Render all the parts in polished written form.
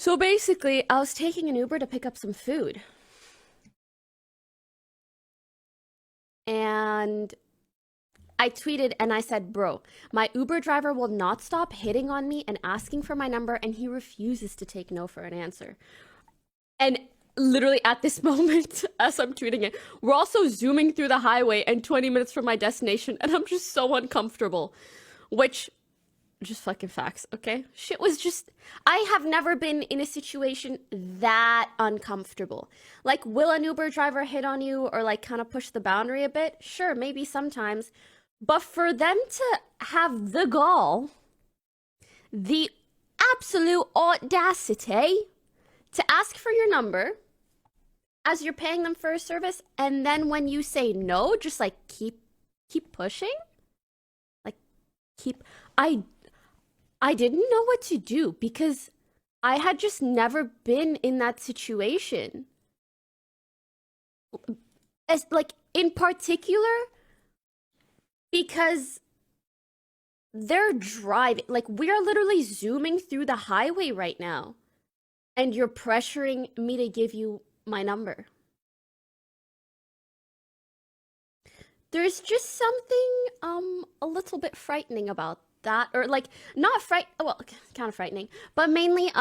So basically, I was taking an Uber to pick up some food. And I tweeted and I said, bro, my Uber driver will not stop hitting on me and asking for my number, and he refuses to take no for an answer. And literally at this moment, as I'm tweeting it, we're also zooming through the highway and 20 minutes from my destination, and I'm just so uncomfortable. Which, just fucking facts, okay? Shit was just, I have never been in a situation that uncomfortable. Like, will an Uber driver hit on you or like kind of push the boundary a bit? Sure, maybe sometimes. But for them to have the gall, the absolute audacity to ask for your number as you're paying them for a service, and then when you say no, just like keep pushing? Like, I didn't know what to do because I had just never been in that situation. As like in particular, because they're driving, like we're literally zooming through the highway right now, and you're pressuring me to give you my number. There's just something a little bit frightening about that, or like not well, kind of frightening, but mainly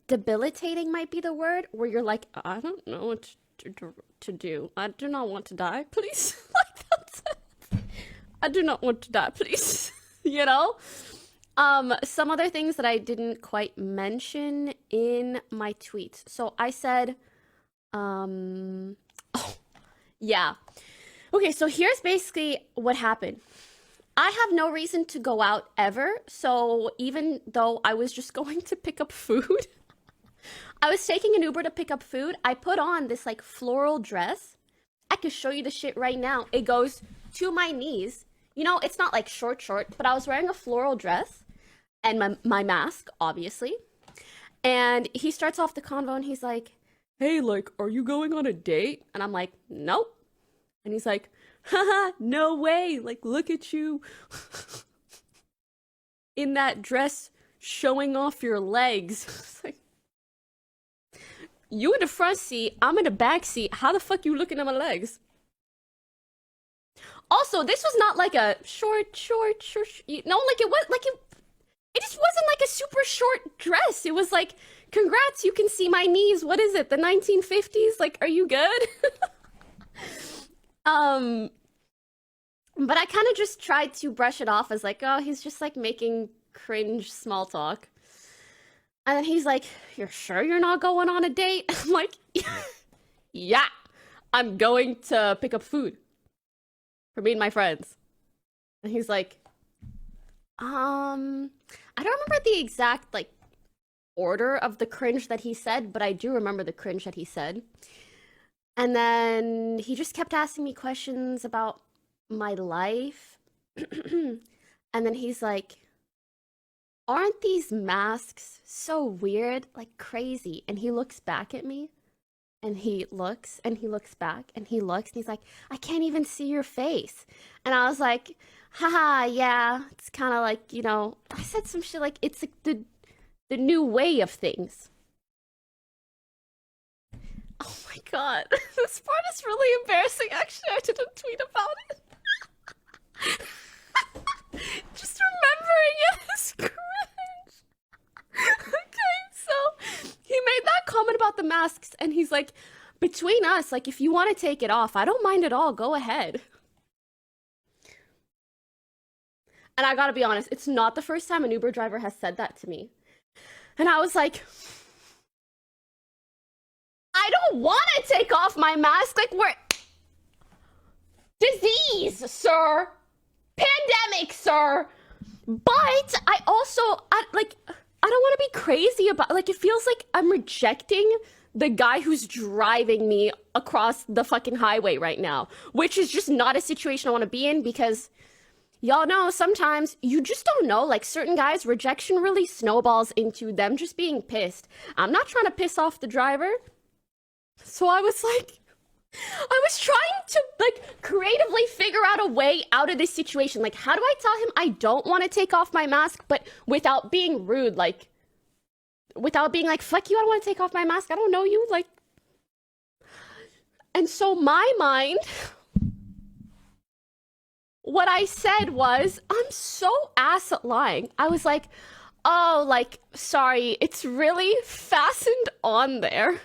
debilitating might be the word, where you're like, I don't know what to do. I do not want to die, please. Like that's it. I do not want to die, please. You know? Some other things that I didn't quite mention in my tweets. So I said, oh, yeah. Okay, so here's basically what happened. I have no reason to go out ever, so even though I was just going to pick up food, I was taking an Uber to pick up food. I put on this like floral dress. I could show you the shit right now. It goes to my knees. You know, it's not like short, but I was wearing a floral dress and my mask, obviously. And he starts off the convo and he's like, hey, like, are you going on a date? And I'm like, nope. And he's like, haha, no way. Like, look at you in that dress showing off your legs. It's like, you in the front seat, I'm in the back seat. How the fuck you looking at my legs? Also, this was not like a short, you know, like it was like it just wasn't like a super short dress. It was like, congrats, you can see my knees. What is it? The 1950s? Like, are you good? But I kind of just tried to brush it off as like, oh, he's just like making cringe small talk. And then he's like, you're sure you're not going on a date? I'm like, yeah, I'm going to pick up food for me and my friends. And he's like, I don't remember the exact like order of the cringe that he said, but I do remember the cringe that he said. And then he just kept asking me questions about my life. And then he's like, aren't these masks so weird, like crazy? And he looks back at me, and he looks, and he looks back, and he looks, and he's like, I can't even see your face. And I was like, haha, yeah, it's kind of like, you know, I said some shit like, it's like the new way of things. Oh my god, this part is really embarrassing. Actually, I didn't tweet about it. Just remembering it is cringe. Okay, so he made that comment about the masks, and he's like, between us, like, if you want to take it off, I don't mind at all. Go ahead. And I gotta be honest, it's not the first time an Uber driver has said that to me. And I was like, I don't want to take off my mask. Like, we're disease, sir. Pandemic, sir. But I also, I don't want to be crazy about, like, it feels like I'm rejecting the guy who's driving me across the fucking highway right now, which is just not a situation I want to be in, because y'all know sometimes you just don't know, like certain guys, rejection really snowballs into them just being pissed. I'm not trying to piss off the driver. So I was like, I was trying to like creatively figure out a way out of this situation. Like, how do I tell him I don't want to take off my mask, but without being rude? Like, without being like, fuck you, I don't want to take off my mask. I don't know you. Like, and so my mind, what I said was, I'm so ass at lying. I was like, oh, like, sorry, it's really fastened on there.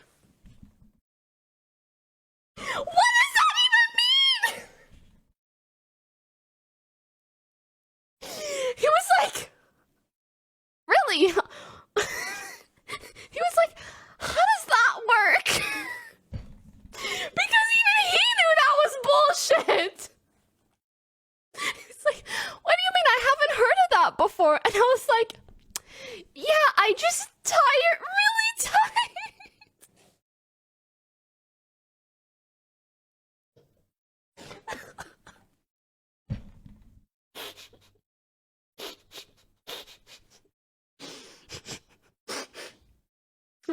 What does that even mean? He was like, really? He was like, how does that work? Because even he knew that was bullshit. He's like, what do you mean? I haven't heard of that before. And I was like, yeah, I just tie it really tight.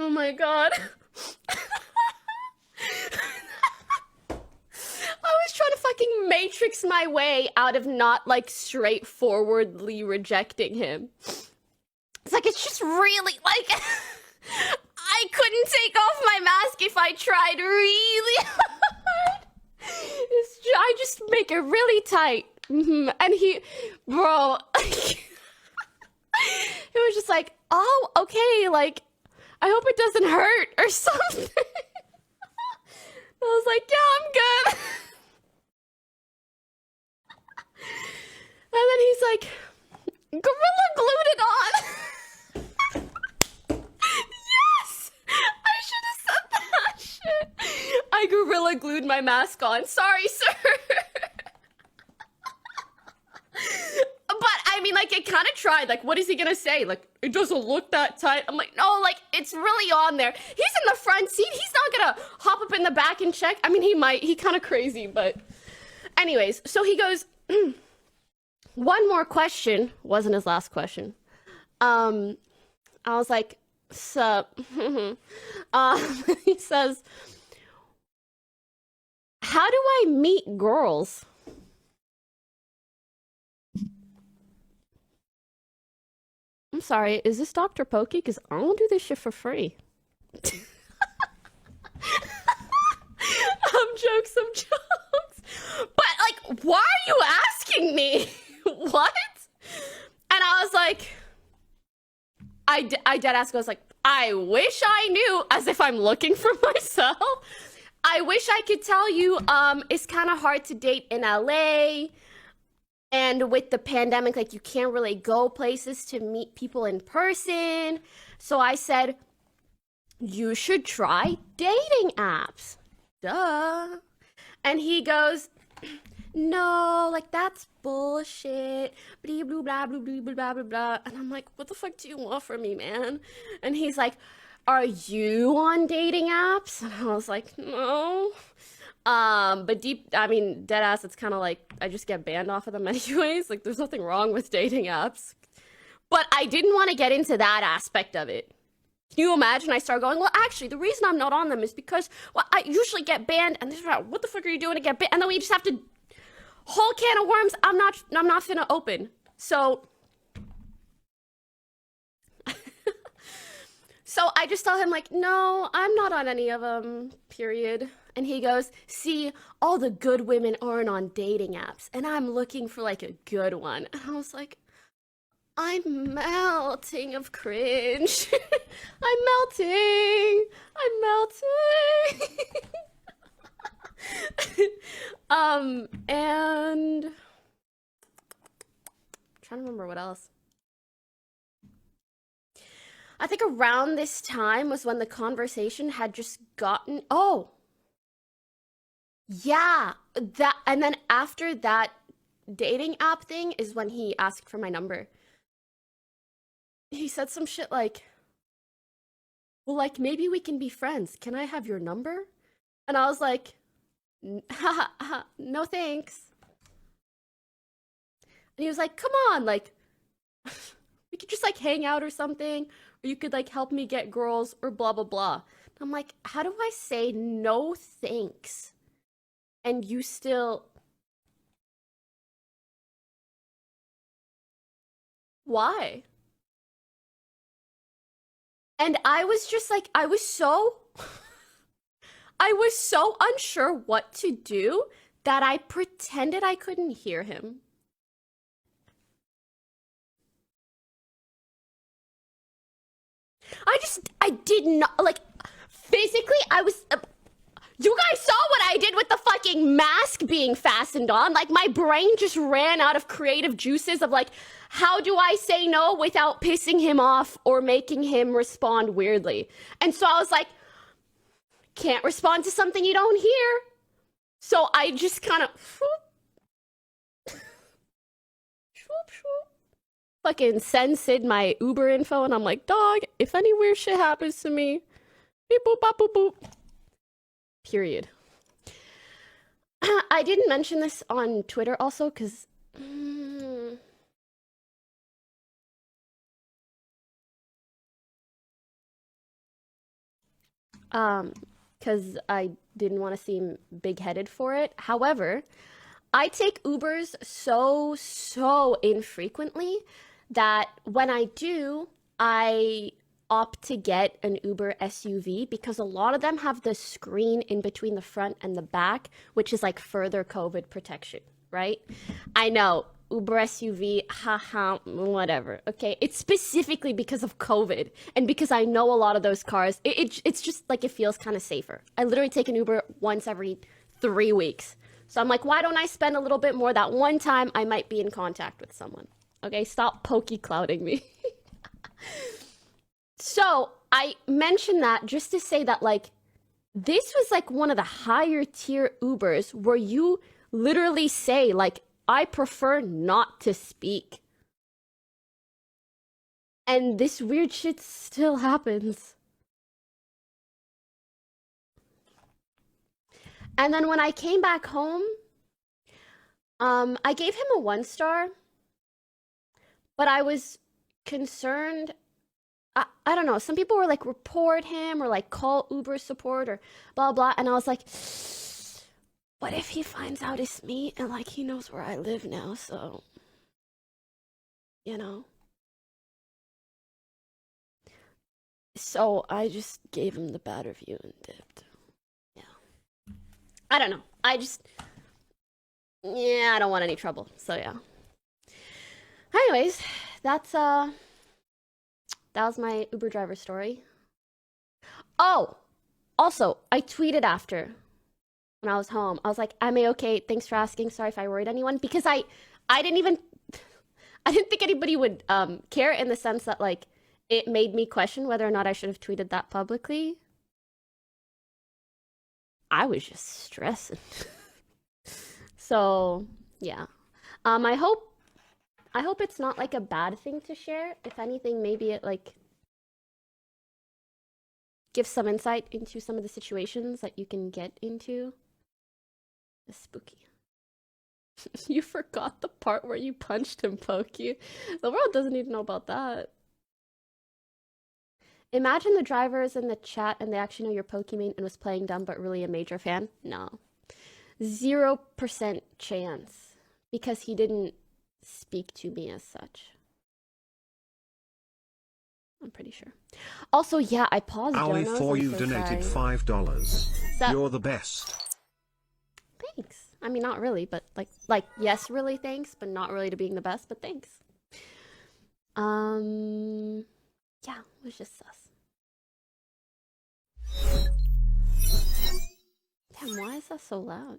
Oh my god. I was trying to fucking matrix my way out of not like straightforwardly rejecting him. It's like it's just really like I couldn't take off my mask if I tried really hard. I just make it really tight. And he, bro, it was just like, oh, okay, like I hope it doesn't hurt or something. I was like, yeah, I'm good. And then he's like, Gorilla glued it on. Yes! I should have said that shit. I gorilla glued my mask on. Sorry, sir. But I mean, like, it kind of tried. Like, what is he gonna say? Like, it doesn't look that tight. I'm like, no, like, it's really on there. He's in the front seat. He's not gonna hop up in the back and check. I mean, he might. He kind of crazy, but anyways. So he goes, one more question. Wasn't his last question. I was like, sup? He says, how do I meet girls? I'm sorry, is this Dr. Pokey? Because I don't do this shit for free. Some jokes. But, like, why are you asking me? What? And I was like, I dead ask, I was like, I wish I knew, as if I'm looking for myself. I wish I could tell you, it's kind of hard to date in LA. And with the pandemic, like you can't really go places to meet people in person. So I said, you should try dating apps. Duh. And he goes, no, like that's bullshit. Blah, blah, blah, blah, blah, blah, blah, blah. And I'm like, what the fuck do you want from me, man? And he's like, are you on dating apps? And I was like, no. But I mean, dead ass, it's kind of like I just get banned off of them anyways. Like, there's nothing wrong with dating apps. But I didn't want to get into that aspect of it. Can you imagine? I start going, well, actually, the reason I'm not on them is because, well, I usually get banned, and they're like, what the fuck are you doing to get banned? And then we just have to whole can of worms. I'm not finna open. So, so I just tell him like, no, I'm not on any of them. Period. And he goes, see, all the good women aren't on dating apps, and I'm looking for like a good one. And I was like, I'm melting of cringe. I'm melting. I'm melting. And I'm trying to remember what else. I think around this time was when the conversation had just gotten, oh, yeah, that, and then after that dating app thing is when he asked for my number. He said some shit like, well, like maybe we can be friends. Can I have your number? And I was like, no thanks. And he was like, come on, like, we could just like hang out or something, or you could like help me get girls or blah, blah, blah. I'm like, how do I say no thanks? And you still, why? And I was just like, I was so unsure what to do that I pretended I couldn't hear him. I did not, like, physically, I was. You guys saw what I did with the fucking mask being fastened on. Like, my brain just ran out of creative juices of, like, how do I say no without pissing him off or making him respond weirdly? And so I was like, can't respond to something you don't hear. So I just kind of fucking send Sid my Uber info, and I'm like, dog, if any weird shit happens to me, beep boop bop boop boop. Period. I didn't mention this on Twitter also because because I didn't want to seem big-headed for it. However, I take Ubers so infrequently that when I do, I opt to get an Uber SUV because a lot of them have the screen in between the front and the back, which is like further COVID protection, right? I know. Uber SUV, haha, whatever. Okay, it's specifically because of COVID and because I know a lot of those cars. It's just like it feels kind of safer. I literally take an Uber once every 3 weeks. So I'm like, why don't I spend a little bit more that one time I might be in contact with someone? Okay, stop pokey clouding me. So I mentioned that just to say that, like, this was like one of the higher tier Ubers where you literally say, like, I prefer not to speak. And this weird shit still happens. And then when I came back home, I gave him a 1 star, but I was concerned. I don't know. Some people were like, report him or like call Uber support or blah, blah. And I was like, what if he finds out it's me and like he knows where I live now? So, you know. So I just gave him the bad review and dipped. Yeah. I don't know. Yeah, I don't want any trouble. So yeah. Anyways, that was my Uber driver story. Oh, also, I tweeted after when I was home. I was like, I'm okay. Thanks for asking. Sorry if I worried anyone because I didn't even I didn't think anybody would care in the sense that like it made me question whether or not I should have tweeted that publicly. I was just stressing. So, yeah. I hope it's not like a bad thing to share. If anything, maybe it like gives some insight into some of the situations that you can get into. It's spooky. You forgot the part where you punched him, Pokey. The world doesn't need to know about that. Imagine the driver is in the chat and they actually know you're Pokimane and was playing dumb but really a major fan. No. 0% chance. Because he didn't speak to me as such. I'm pretty sure. Also, yeah, I paused Ali Jonas. for you so donated sorry. $5. You're the best. Thanks. I mean, not really, but like yes, really thanks, but not really to being the best, but thanks. Yeah, it was just sus. Damn, why is that so loud?